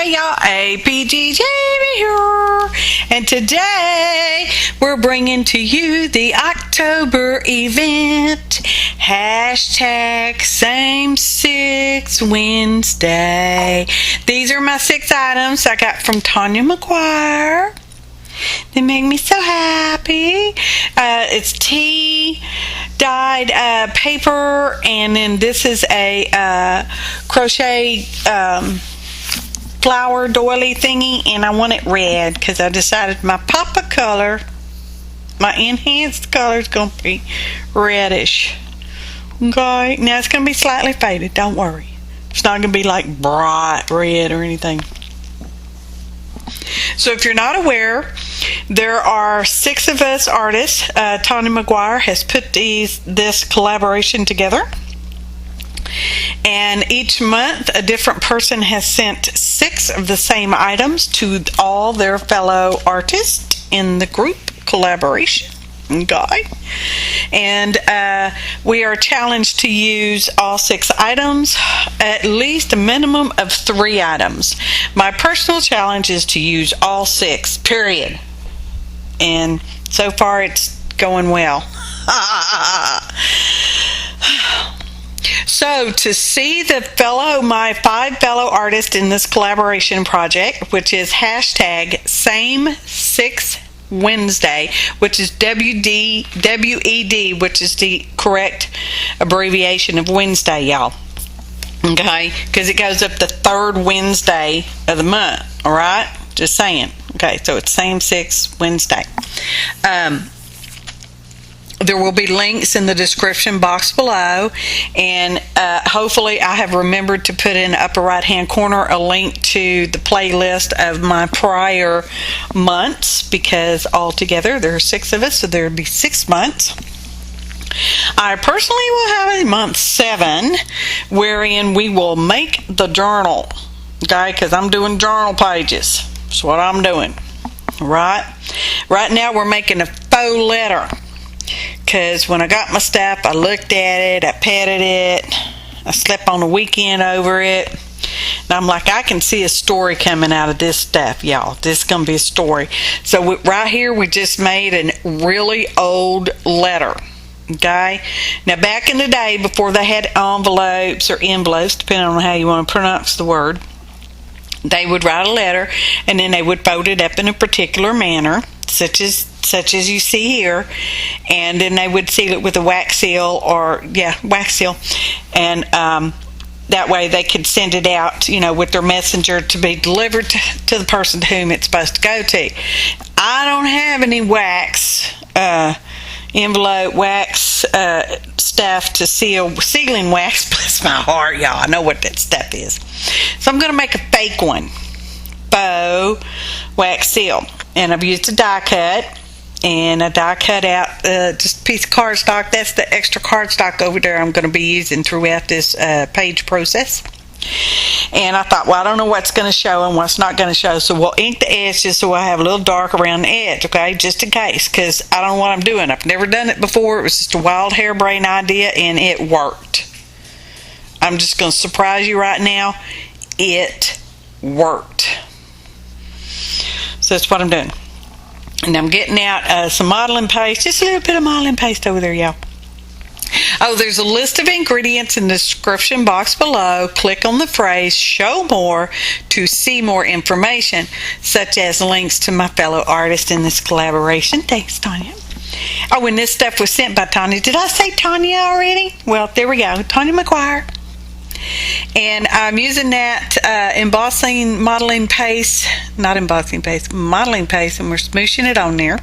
Hey y'all, APG Jamie here, and today we're bringing to you the October event, hashtag Same 6 Wednesday. These are my 6 items I got from Tanya McGuire. They make me so happy. It's tea dyed paper, and then this is a crochet flower doily thingy, and I want it red because I decided my pop-up color, my enhanced color, is going to be reddish. Okay, now it's going to be slightly faded, don't worry. It's not going to be like bright red or anything. So if you're not aware, there are 6 of us artists. Tanya McGuire has put this collaboration together. And each month a different person has sent 6 of the same items to all their fellow artists in the group collaboration. Okay. And we are challenged to use all 6 items, at least a minimum of 3 items. My personal challenge is to use all 6, period. And so far it's going well. So to see my 5 fellow artists in this collaboration project, which is hashtag Same 6 Wednesday, which is WED, which is the correct abbreviation of Wednesday, y'all. Okay, because it goes up the 3rd Wednesday of the month. All right, just saying. Okay, so it's Same 6 Wednesday. There will be links in the description box below, and hopefully I have remembered to put in the upper right hand corner a link to the playlist of my prior months, because altogether there are 6 of us, so there will be 6 months. I personally will have a month 7 wherein we will make the journal, okay, because I'm doing journal pages. That's what I'm doing. Right now we're making a faux letter, because when I got my stuff, I looked at it, I petted it, I slept on the weekend over it, and I'm like, I can see a story coming out of this stuff, y'all. This is going to be a story. So right here, we just made a really old letter, okay? Now, back in the day, before they had envelopes, depending on how you want to pronounce the word, they would write a letter, and then they would fold it up in a particular manner, such as you see here, and then they would seal it with a wax seal, and that way they could send it out, with their messenger to be delivered to the person to whom it's supposed to go to. I don't have any wax envelope wax stuff to sealing wax. Bless my heart, y'all. I know what that stuff is. So I'm going to make a fake one, faux wax seal, and I've used a die cut. And I die cut out just a piece of cardstock. That's the extra cardstock over there I'm going to be using throughout this page process. And I thought, well, I don't know what's going to show and what's not going to show, so we'll ink the edge just so I have a little dark around the edge, okay, just in case, because I don't know what I'm doing. I've never done it before. It was just a wild harebrained idea, and it worked. I'm just going to surprise you right now. It worked. So that's what I'm doing. And I'm getting out some modeling paste, just a little bit of modeling paste over there, y'all. Oh, there's a list of ingredients in the description box below. Click on the phrase "Show More" to see more information, such as links to my fellow artists in this collaboration. Thanks, Tanya. Oh, and this stuff was sent by Tanya. Did I say Tanya already? Well, there we go. Tanya McGuire. And I'm using that modeling paste, and we're smooshing it on there.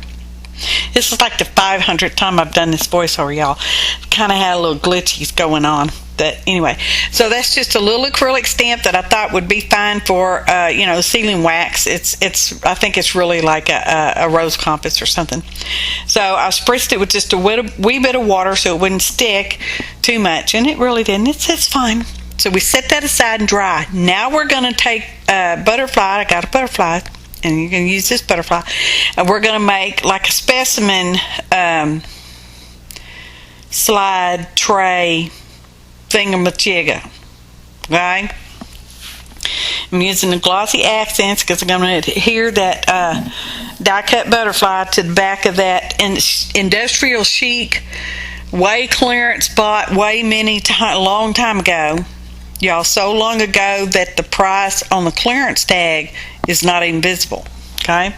This is like the 500th time I've done this voiceover, y'all. Kind of had a little glitches going on. But anyway, so that's just a little acrylic stamp that I thought would be fine for, sealing wax. I think it's really like a rose compass or something. So I spritzed it with just a wee bit of water so it wouldn't stick too much, and it really didn't. It's fine. So we set that aside and dry. Now we're going to take butterfly. I got a butterfly, and you can use this butterfly. And we're going to make like a specimen slide tray thingamajigga. Okay? I'm using the glossy accents because I'm going to adhere that die cut butterfly to the back of that industrial chic, way clearance bought way long time ago. Y'all, so long ago that the price on the clearance tag is not even visible. Okay?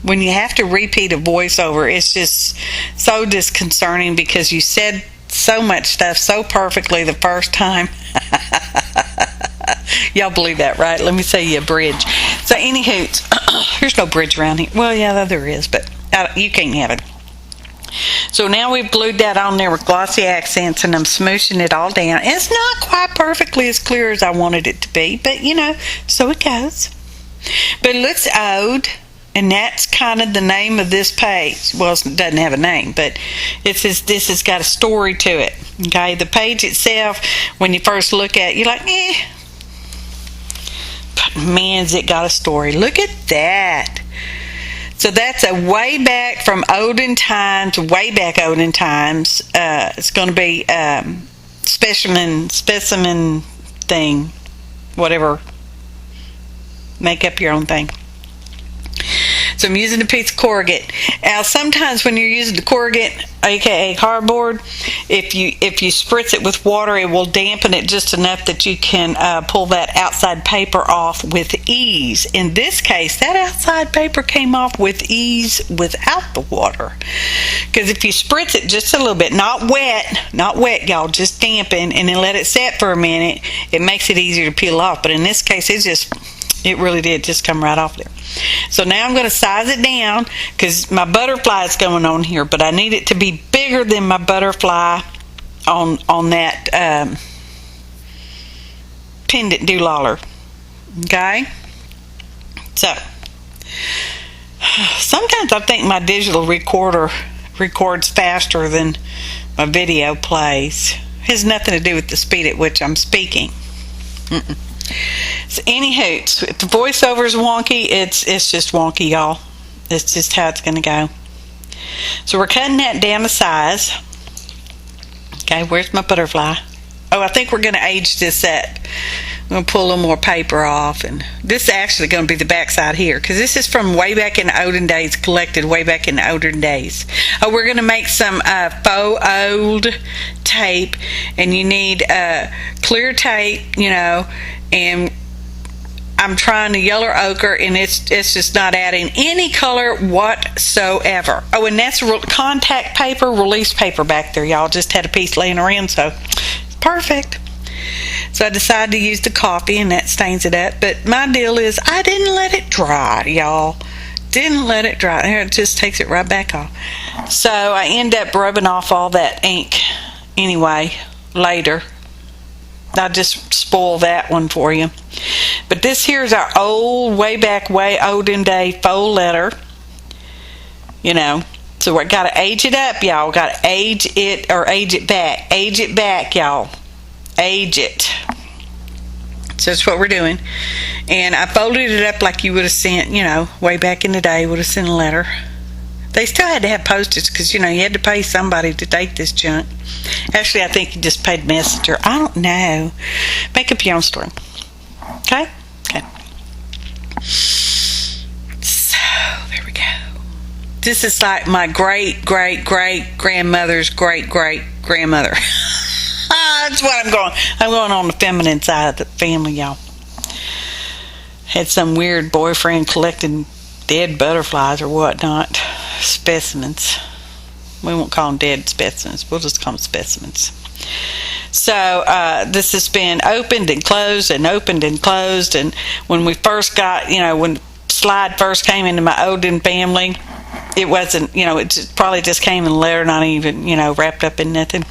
When you have to repeat a voiceover, it's just so disconcerting because you said so much stuff so perfectly the first time. Y'all believe that, right? Let me say you a bridge. So, anywho, there's no bridge around here. Well, yeah, there is, but you can't have it. So now we've glued that on there with glossy accents, and I'm smooshing it all down. It's not quite perfectly as clear as I wanted it to be, but so it goes. But it looks old, and that's kind of the name of this page. Well, it doesn't have a name, but this has got a story to it. Okay, the page itself, when you first look at it, you're like, but man's it got a story. Look at that. So that's a way back from olden times, way back olden times. It's going to be specimen thing, whatever. Make up your own thing. So I'm using a piece of corrugate. Now, sometimes when you're using the corrugate, aka cardboard, if you spritz it with water, it will dampen it just enough that you can pull that outside paper off with ease. In this case, that outside paper came off with ease without the water. Because if you spritz it just a little bit, not wet, y'all, just dampen, and then let it set for a minute, it makes it easier to peel off. But in this case, it really did just come right off there. So now I'm going to size it down because my butterfly is going on here, but I need it to be bigger than my butterfly on that pendant doulaller. Okay? So, sometimes I think my digital recorder records faster than my video plays. It has nothing to do with the speed at which I'm speaking. So anywho, if the voiceover is wonky, it's just wonky, y'all. It's just how it's going to go. So we're cutting that down to size. Okay, where's my butterfly? Oh, I think we're going to age this up. I'm going to pull a little more paper off, and this is actually going to be the back side here because this is from way back in the olden days, collected way back in the olden days. Oh, we're going to make some faux old tape, and you need clear tape, and I'm trying the yellow ochre, and it's just not adding any color whatsoever. Oh, and that's contact paper, release paper back there, y'all. Just had a piece laying around, so it's perfect. So I decided to use the coffee, and that stains it up. But my deal is I didn't let it dry, y'all. Didn't let it dry. It just takes it right back off. So I end up rubbing off all that ink anyway later. I'll just spoil that one for you. But this here is our old, way olden day faux letter. So we got to age it up, y'all. Got to age it or age it back. Age it back, y'all. Age it. So that's what we're doing. And I folded it up like you would have sent, way back in the day, would have sent a letter. They still had to have postage because, you had to pay somebody to take this junk. Actually, I think you just paid messenger. I don't know. Make up your own story. Okay? Okay. So, there we go. This is like my great-great-great-grandmother's great-great-grandmother. That's what I'm going. I'm going on the feminine side of the family, y'all. Had some weird boyfriend collecting dead butterflies or whatnot. Specimens. We won't call them dead specimens. We'll just call them specimens. So this has been opened and closed and opened and closed. And when we first got, when slide first came into my Odin family, it wasn't, it probably just came in a letter, not even, wrapped up in nothing.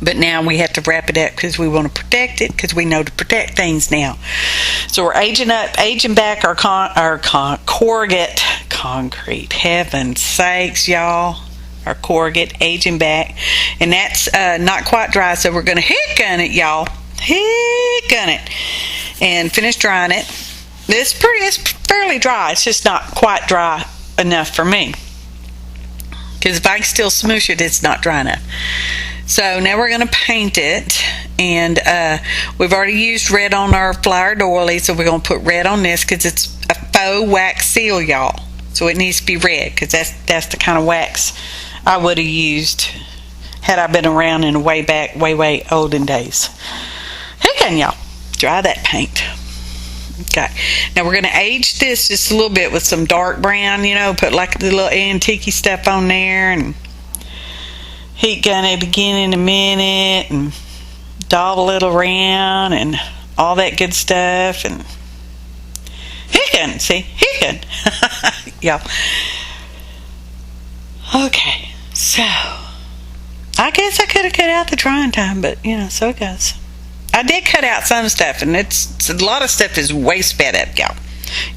But now we have to wrap it up because we want to protect it, because we know to protect things now. So we're aging back our corrugate, concrete, heaven's sakes, y'all. Our corrugate, aging back. And that's not quite dry, so we're going to heat gun it, y'all. Heat gun it. And finish drying it. It's fairly dry. It's just not quite dry enough for me. Because if I can still smoosh it, it's not dry enough. So now we're going to paint it, and we've already used red on our flower doily, so we're going to put red on this because it's a faux wax seal, y'all. So it needs to be red because that's the kind of wax I would have used had I been around in the way olden days. Hey, y'all, dry that paint. Okay, now we're going to age this just a little bit with some dark brown, you know, put like the little antique stuff on there, and heat gun it again in a minute, and dawdle it around, and all that good stuff, and heat gun, see, heat gun. Yeah. Okay, so I guess I could have cut out the drying time, but you know, so it goes. I did cut out some stuff, and it's a lot of stuff is way sped up, y'all.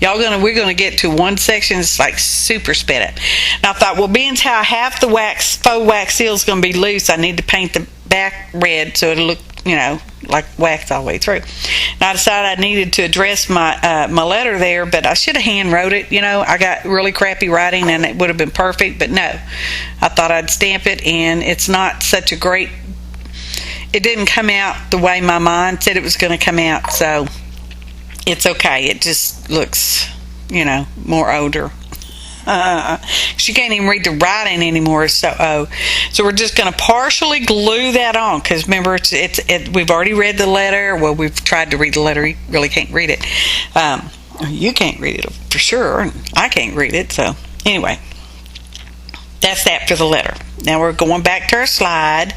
We're gonna get to one section that's like super sped up. And I thought, well, being how half the faux wax seal is gonna be loose, I need to paint the back red so it'll look, you know, like wax all the way through. And I decided I needed to address my my letter there, but I should have hand wrote it. You know, I got really crappy writing, and it would have been perfect. But no, I thought I'd stamp it, and it's not such a great. It didn't come out the way my mind said it was going to come out, so it's okay. It just looks, you know, more older. She can't even read the writing anymore. So we're just going to partially glue that on, because remember, we've already read the letter. Well, we've tried to read the letter. You really can't read it. You can't read it for sure, and I can't read it. So anyway, that's that for the letter. Now we're going back to our slide,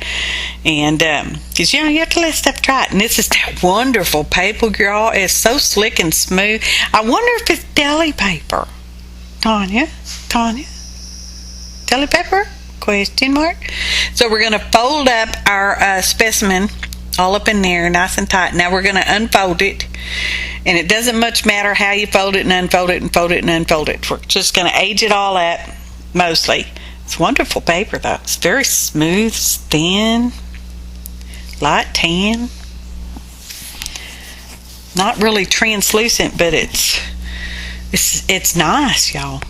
and because you know, you have to let stuff dry. And this is that wonderful paper, y'all. It's so slick and smooth. I wonder if it's deli paper. Tanya, deli paper? Question mark. So we're going to fold up our specimen all up in there, nice and tight. Now we're going to unfold it, and it doesn't much matter how you fold it and unfold it and fold it and unfold it. We're just going to age it all up, mostly. It's wonderful paper, though. It's very smooth, thin, light tan. Not really translucent, but it's nice, y'all.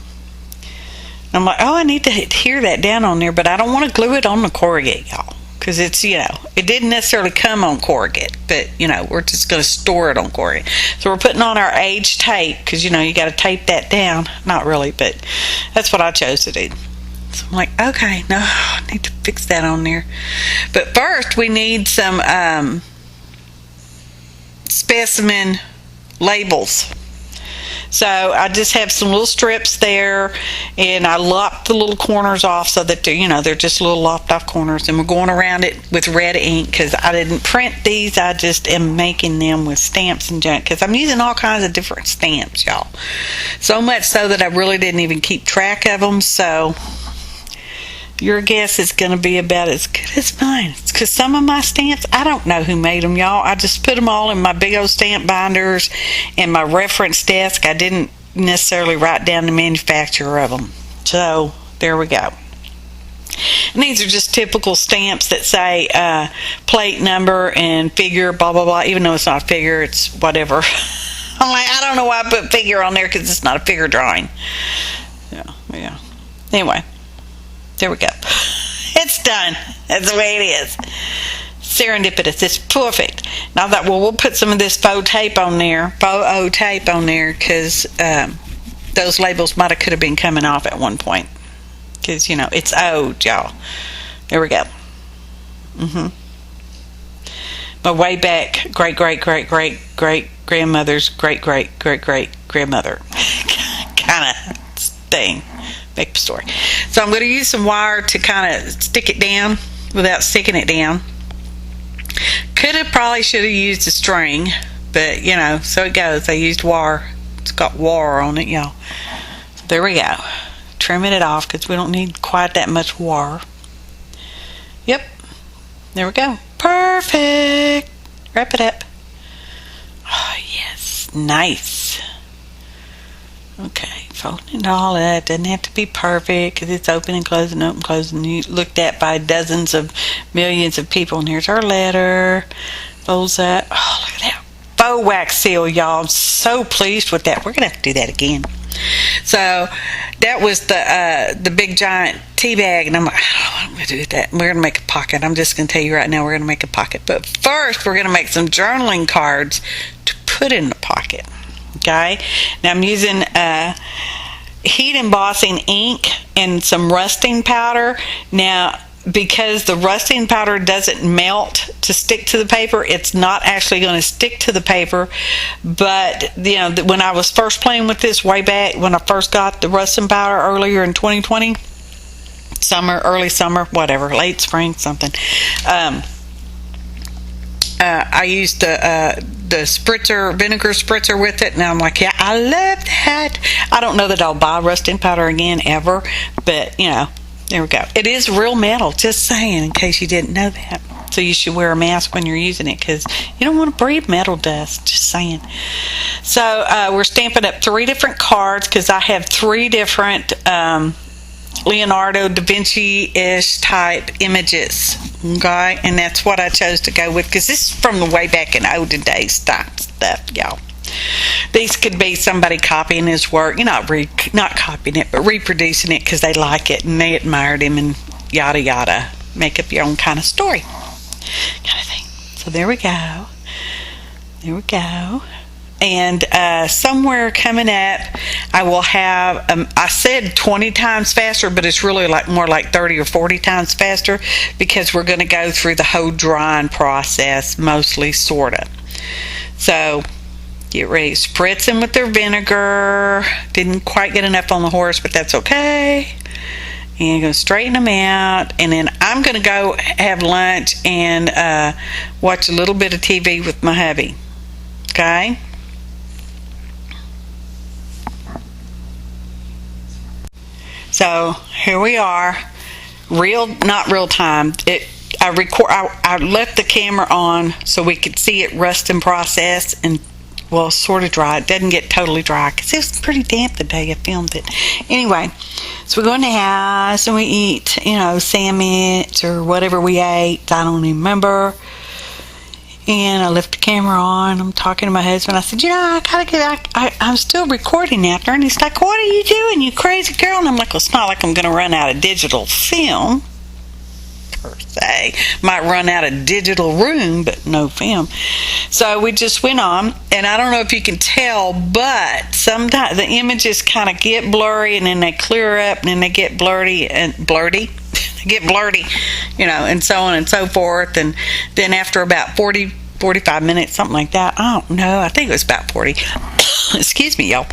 I'm like, oh, I need to adhere that down on there, but I don't want to glue it on the corrugate, y'all, because it's, you know, it didn't necessarily come on corrugate, but you know, we're just going to store it on corrugate. So we're putting on our age tape, because you know, you got to tape that down. Not really, but that's what I chose to do. So I'm like, okay, no, I need to fix that on there. But first, we need some specimen labels. So I just have some little strips there, and I lopped the little corners off so that they're, you know, they're just little lopped off corners. And we're going around it with red ink because I didn't print these. I just am making them with stamps and junk because I'm using all kinds of different stamps, y'all. So much so that I really didn't even keep track of them. So your guess is going to be about as good as mine. It's because some of my stamps, I don't know who made them, y'all. I just put them all in my big old stamp binders and my reference desk. I didn't necessarily write down the manufacturer of them. So there we go. And these are just typical stamps that say plate number and figure, blah, blah, blah. Even though it's not a figure, it's whatever. I'm like, I don't know why I put figure on there because it's not a figure drawing. Yeah. Anyway. There we go. It's done. That's the way it is. Serendipitous. It's perfect. Now I thought, well, we'll put some of this faux tape on there, because those labels might have could have been coming off at one point. Because, you know, it's old, y'all. There we go. My way back great-great-great-great-great-grandmother's great-great-great-great-grandmother kind of thing. Make the story. So I'm going to use some wire to kind of stick it down without sticking it down. Probably should have used a string, but you know, so it goes. I used wire. It's got wire on it, y'all. So there we go. Trimming it off because we don't need quite that much wire. Yep. There we go. Perfect. Wrap it up. Oh yes, nice. Okay, folding it all up. Doesn't have to be perfect because it's open and closing, open, closing. You looked at by dozens of millions of people. And here's our letter. Folds up. Oh, look at that faux wax seal, y'all. I'm so pleased with that. We're going to have to do that again. So that was the big giant tea bag, and I'm like, I'm going to do that. We're going to make a pocket. I'm just going to tell you right now, we're going to make a pocket. But first, we're going to make some journaling cards to put in the pocket. Okay? Now I'm using heat embossing ink and some rusting powder. Now, because the rusting powder doesn't melt to stick to the paper, it's not actually going to stick to the paper. But when I was first playing with this way back when I first got the rusting powder earlier in 2020, early summer, whatever, late spring, something, I used the spritzer, vinegar spritzer with it, and I'm like, yeah, I love that. I don't know that I'll buy rusting powder again ever, but there we go. It is real metal, just saying, in case you didn't know that. So you should wear a mask when you're using it, because you don't want to breathe metal dust, just saying. So we're stamping up 3 different cards, because I have 3 different Leonardo da Vinci-ish type images, okay? And that's what I chose to go with, because this is from the way back in olden days stuff, y'all. These could be somebody copying his work, not copying it, but reproducing it because they like it and they admired him and yada yada. Make up your own kind of story, kind of thing. So there we go. There we go. And somewhere coming up, I will have, I said 20 times faster, but it's really more like 30 or 40 times faster, because we're going to go through the whole drying process, mostly, sort of. So get ready. Spritz them with their vinegar. Didn't quite get enough on the horse, but that's okay. And I'm going to straighten them out. And then I'm going to go have lunch and watch a little bit of TV with my hubby. Okay? So here we are. Not real time. I left the camera on so we could see it rust and process, and sort of dry. It doesn't get totally dry because it was pretty damp the day I filmed it. Anyway, so we go in the house and we eat, sandwich or whatever we ate. I don't even remember. And I left the camera on. I'm talking to my husband. I said, I gotta get. I'm still recording after. And he's like, "What are you doing, you crazy girl?" And I'm like, "Well, it's not like I'm gonna run out of digital film, per se. Might run out of digital room, but no film." So we just went on, and I don't know if you can tell, but sometimes the images kind of get blurry, and then they clear up, and then they get blurry, and so on and so forth. And then after about 45 minutes, something like that, I don't know, I think it was about 40. Excuse me, y'all.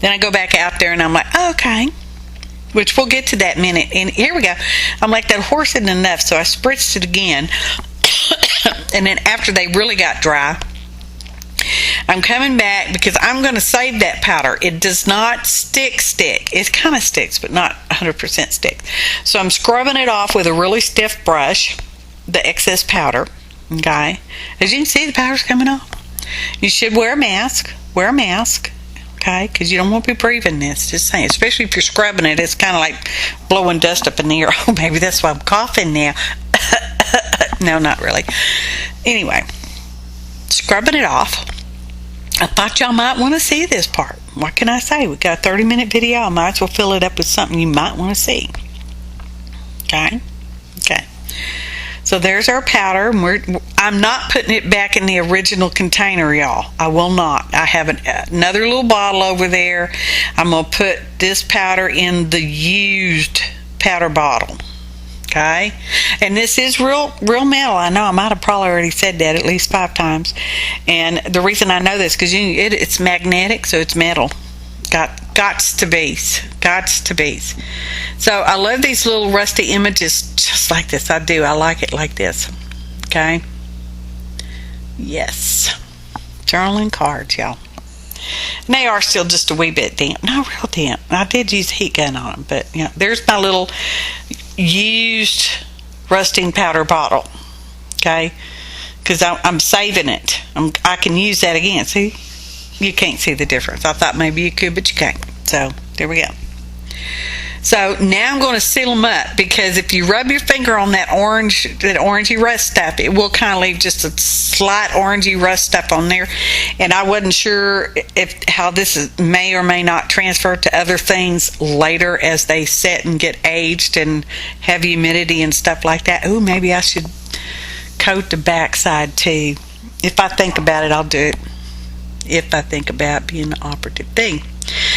Then I go back out there, and I'm like, okay. Which we'll get to that minute. And here we go. I'm like, that horse isn't enough, so I spritzed it again. And then after they really got dry, I'm coming back because I'm going to save that powder. It does not stick. It kind of sticks, but not 100% sticks. So I'm scrubbing it off with a really stiff brush, the excess powder. Okay? As you can see, the powder's coming off. You should wear a mask. Wear a mask. Okay, because you don't want to be breathing this, just saying. Especially if you're scrubbing it, it's kind of like blowing dust up in the air. Oh, maybe that's why I'm coughing now. No, not really. Anyway, scrubbing it off. I thought y'all might want to see this part. What can I say? We got a 30-minute video. I might as well fill it up with something you might want to see. Okay? Okay. So there's our powder. I'm not putting it back in the original container, y'all. I will not. I have another little bottle over there. I'm going to put this powder in the used powder bottle. Okay? And this is real metal. I know I might have probably already said that at least 5 times. And the reason I know this, because it's magnetic, so it's metal. Gots to be. So I love these little rusty images just like this. I do. I like it like this. Okay? Yes. Journaling cards, y'all. And they are still just a wee bit damp. Not real damp. I did use a heat gun on them, but there's my little used rusting powder bottle. Okay? Because I'm saving it. I can use that again. See? You can't see the difference. I thought maybe you could, but you can't. So there we go. So now I'm going to seal them up, because if you rub your finger on that orangey rust stuff, it will kind of leave just a slight orangey rust stuff on there. And I wasn't sure how this may or may not transfer to other things later as they set and get aged and have humidity and stuff like that. Ooh, maybe I should coat the backside too. If I think about it, I'll do it. If I think about being the operative thing.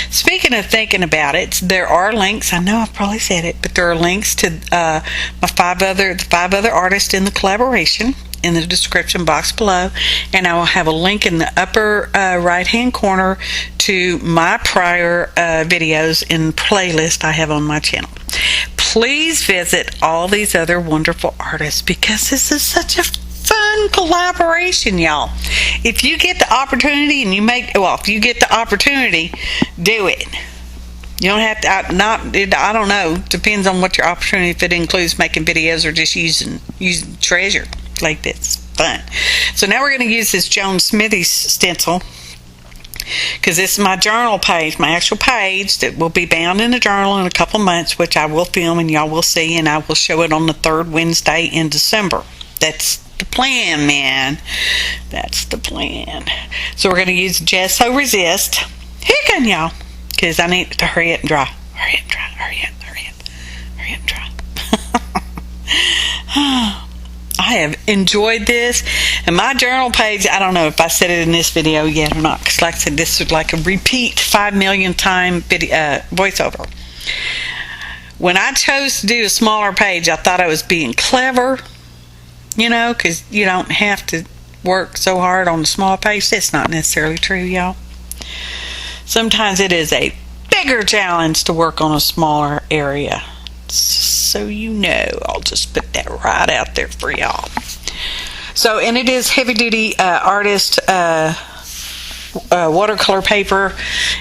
Speaking of thinking about it, there are links. I know I've probably said it, but there are links to the five other artists in the collaboration in the description box below, and I will have a link in the upper right hand corner to my prior videos in playlist I have on my channel. Please visit all these other wonderful artists, because this is such a fun collaboration, y'all. If you get the opportunity and if you get the opportunity, do it. You don't have to, I don't know, depends on what your opportunity, if it includes making videos or just using treasure like this. Fun. So now we're going to use this Joan Smithy's stencil, because this is my journal page, my actual page that will be bound in the journal in a couple months, which I will film and y'all will see, and I will show it on the third Wednesday in December. That's the plan, man. That's the plan. So we're going to use Gesso Resist. Hickin', y'all, because I need to hurry up and dry. Hurry up and dry. Hurry up. Hurry up. Hurry up and dry. I have enjoyed this. And my journal page, I don't know if I said it in this video yet or not, because like I said, this was like a repeat 5 million time video, voiceover. When I chose to do a smaller page, I thought I was being clever, you know, because you don't have to work so hard on the small page. That's not necessarily true, y'all. Sometimes it is a bigger challenge to work on a smaller area. So you know, I'll just put that right out there for y'all. So, and it is heavy duty artist watercolor paper.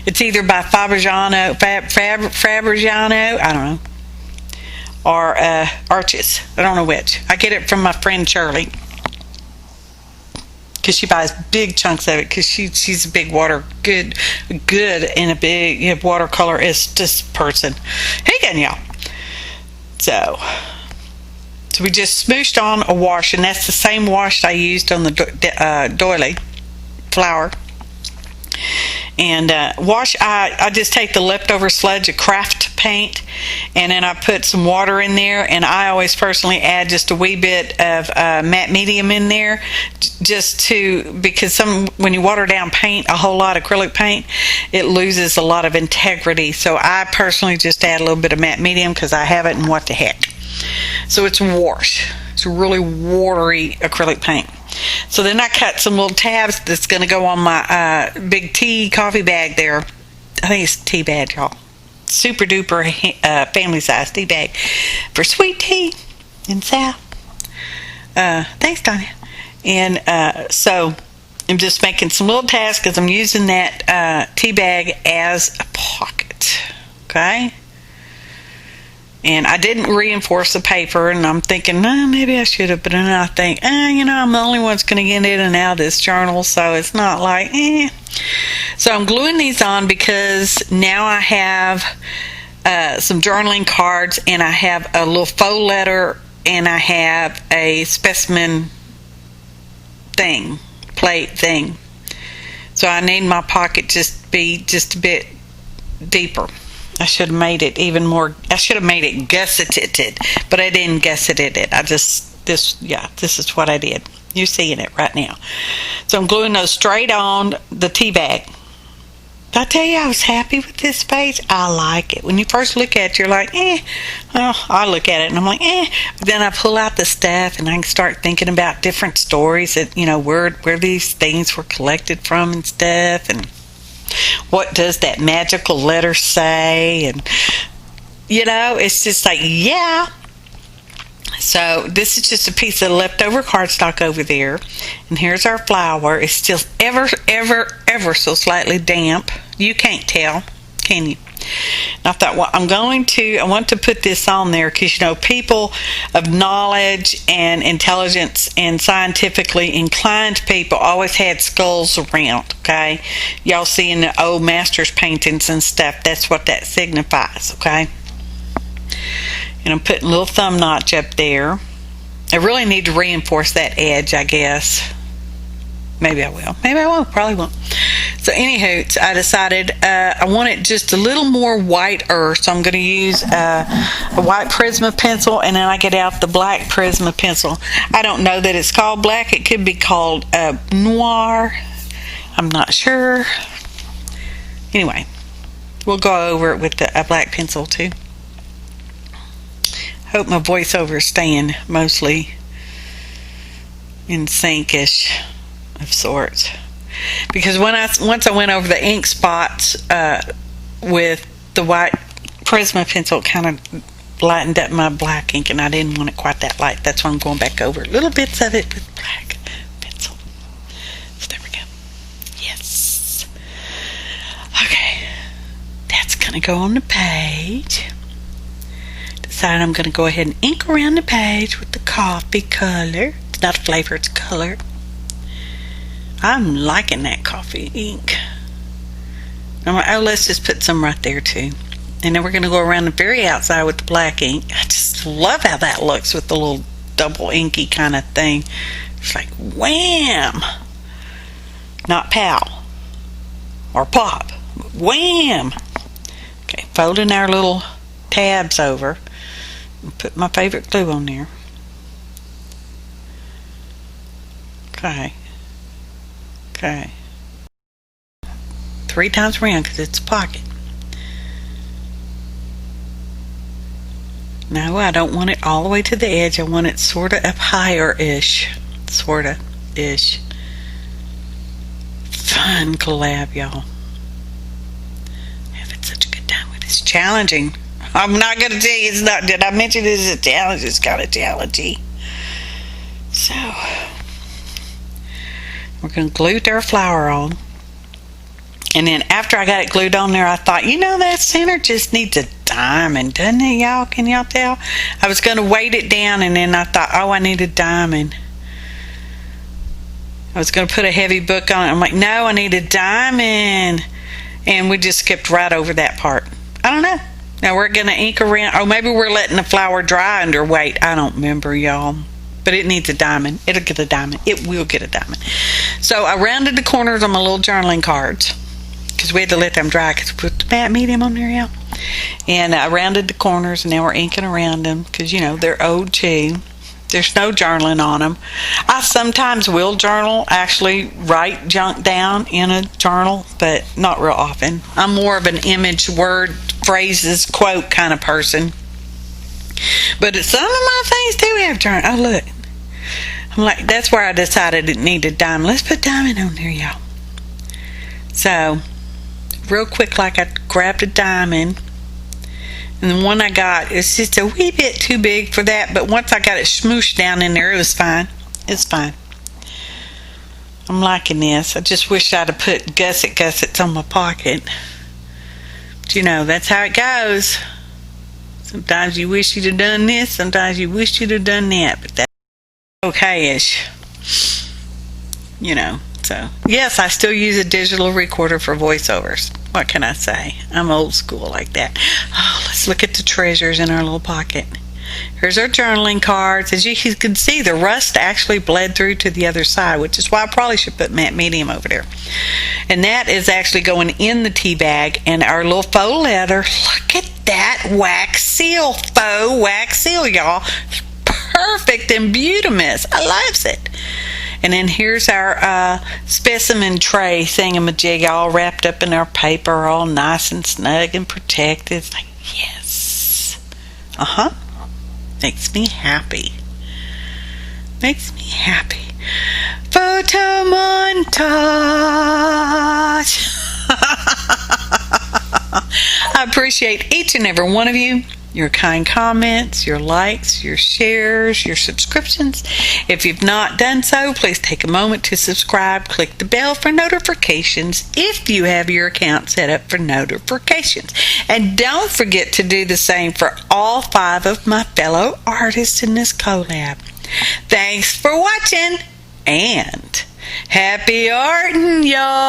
It's either by Fabriano, I don't know, or Arches. I don't know which. I get it from my friend Shirley, because she buys big chunks of it, because she's a big good and a big watercolorist person. Hey again, y'all. So we just smooshed on a wash, and that's the same wash I used on the doily flower. And I just take the leftover sludge of craft paint, and then I put some water in there, and I always personally add just a wee bit of matte medium in there, because when you water down paint, a whole lot of acrylic paint, it loses a lot of integrity. So I personally just add a little bit of matte medium because I have it, and what the heck. So it's a wash. It's a really watery acrylic paint. So then I cut some little tabs that's going to go on my big tea coffee bag there. I think it's a tea bag, y'all. Super duper family size tea bag for sweet tea in the South. Thanks, Tanya. And so I'm just making some little tabs because I'm using that tea bag as a pocket. Okay? And I didn't reinforce the paper, and I'm thinking, maybe I should have, but then I think, I'm the only one that's going to get in and out of this journal, so it's not like, So I'm gluing these on because now I have some journaling cards, and I have a little faux letter, and I have a specimen plate thing. So I need my pocket just be just a bit deeper. I should have made it even more. I should have made it gusseted, but I didn't gusset it. This is what I did. You're seeing it right now. So I'm gluing those straight on the tea bag. Did I tell you I was happy with this page? I like it. When you first look at it, you're like, Well, I look at it and I'm like, But then I pull out the stuff and I can start thinking about different stories that, where these things were collected from and stuff, and what does that magical letter say, and it's just like, So this is just a piece of leftover cardstock over there, and here's our flower. It's still ever so slightly damp. You can't tell, can you? And I thought, well, I want to put this on there because, people of knowledge and intelligence and scientifically inclined people always had skulls around, okay? Y'all see in the old masters paintings and stuff, that's what that signifies, okay? And I'm putting a little thumb notch up there. I really need to reinforce that edge, I guess. Maybe I will. Maybe I won't. Probably won't. So anywho, I decided I want it just a little more whiter, so I'm going to use a white Prisma pencil, and then I get out the black Prisma pencil. I don't know that it's called black. It could be called noir. I'm not sure. Anyway, we'll go over it with a black pencil too. Hope my voiceover is staying mostly in sync-ish of sorts. Because once I went over the ink spots with the white Prisma pencil, it kind of lightened up my black ink, and I didn't want it quite that light. That's why I'm going back over little bits of it with black pencil. So there we go. Yes. Okay. That's going to go on the page. Decided I'm going to go ahead and ink around the page with the coffee color. It's not a flavor, it's a color. I'm liking that coffee ink. I'm like, oh, let's just put some right there too. And then we're going to go around the very outside with the black ink. I just love how that looks with the little double inky kind of thing. It's like wham! Not pow or pop. Wham! Okay, folding our little tabs over. And put my favorite glue on there. Okay. Okay. 3 times around because it's a pocket. No, I don't want it all the way to the edge. I want it sort of up higher-ish. Sort of-ish. Fun collab, y'all. Having such a good time with it. It's challenging. I'm not going to tell you it's not. Did I mention it is a challenge? It's kind of challenging. So, we're going to glue our flower on. And then after I got it glued on there, I thought, you know, that center just needs a diamond, doesn't it, y'all? Can y'all tell? I was going to weight it down, and then I thought, oh, I need a diamond. I was going to put a heavy book on it. I'm like, no, I need a diamond. And we just skipped right over that part. I don't know. Now we're going to ink around. Oh, maybe we're letting the flower dry under weight. I don't remember, y'all. But it needs a diamond. It'll get a diamond. It will get a diamond. So I rounded the corners on my little journaling cards because we had to let them dry because we put the matte medium on there, yeah. And I rounded the corners, and now we're inking around them because, you know, they're old too. There's no journaling on them. I sometimes will journal, actually write junk down in a journal, but not real often. I'm more of an image, word, phrases, quote kind of person. But some of my things do have journal. Oh, look. I'm like, that's where I decided it needed diamond. Let's put diamond on there, y'all. So, real quick, like I grabbed a diamond. And the one I got is just a wee bit too big for that. But once I got it smooshed down in there, it was fine. It's fine. I'm liking this. I just wish I'd have put gussets on my pocket. But you know, that's how it goes. Sometimes you wish you'd have done this. Sometimes you wish you'd have done that. But that's okay-ish. You know. So, yes, I still use a digital recorder for voiceovers. What can I say? I'm old school like that. Oh, let's look at the treasures in our little pocket. Here's our journaling cards. As you can see, the rust actually bled through to the other side, which is why I probably should put matte medium over there. And that is actually going in the tea bag. And our little faux letter, look at that wax seal, faux wax seal, y'all. Perfect and beautimous. I loves it. And then here's our specimen tray thingamajig, all wrapped up in our paper, all nice and snug and protected. It's like, yes. Makes me happy. Makes me happy. Photo montage. I appreciate each and every one of you. Your kind comments, your likes, your shares, your subscriptions. If you've not done so, please take a moment to subscribe. Click the bell for notifications if you have your account set up for notifications. And don't forget to do the same for all 5 of my fellow artists in this collab. Thanks for watching, and happy arting, y'all!